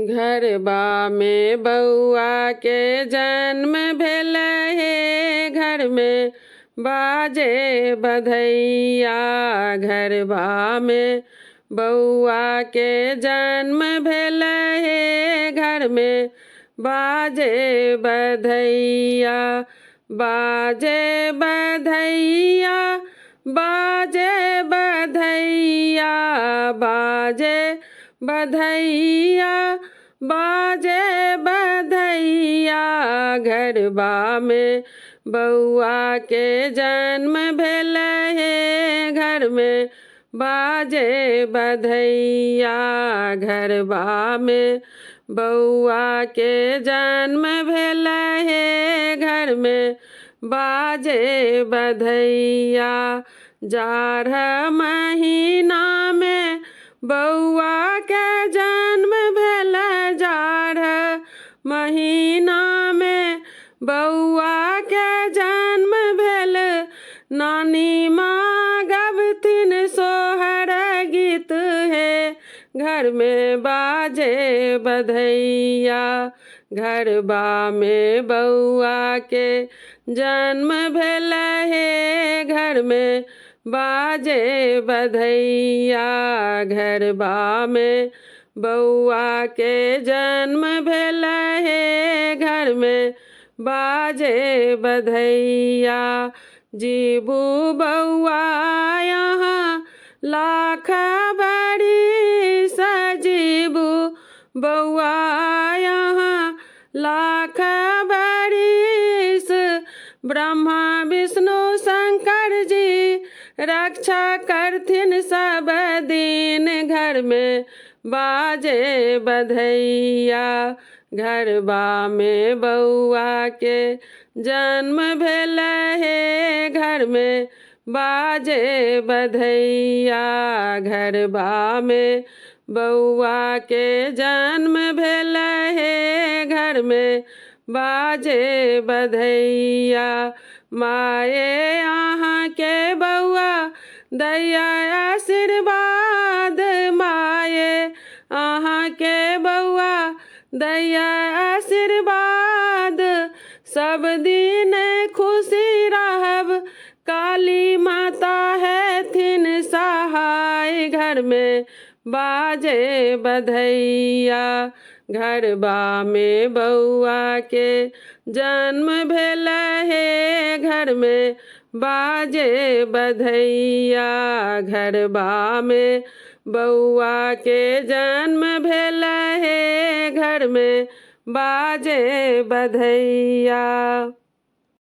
घरबा में बउआ के जन्म भेल हे, घर में बाजे बधैया। घरबा में बउआ के जन्म भेल हे, घर में बाजे बधैया। बाजे बधैया, बाजे बधैया, बाजे बधैया, बाजे बधैया। घरबा में बउआ के जन्म भेल हे, घर में बाजे बधैया। घरबा में बउआ के जन्म भेल हे, घर में बाजे बधैया। जाड़ महीना में बउआ के जन्म भेल, जाड़ महीना में बउआ के जन्म भेल। नानी माँ गबथिन सोहर गीत हे, घर में बाजे बधैया। घरबा में बउआ के जन्म भेल हे, घर में बाजे बधैया। घरबा में बउआ के जन्म भेल हे, घर में बाजे बधैया। जीबू बउआ यहाँ लाख बड़ी सजीबू बउआ यहाँ लाख बरिस। ब्रह्मा विष्णु शंकर जी रक्षा करथिन सब दिन, घर में बाजे बधैया। घरबा में बउआ के जन्म भेल हे, घर में बाजे बधैया। घरबा में बउआ के जन्म भेल हे, घर में बाजे बधैया। माये यहाँ के बउआ दैया आशीर्वाद, माये यहाँ के बउआ दैया आशीर्वाद। सब दिन खुशी रहब, काली माता है थिन सहाय। घर में बाजे बधैया। घरबा में बउआ के जन्म भेल हे, घर में बाजे बधैया। घरबा में बउआ के जन्म भेल हे, घर में बाजे बधैया।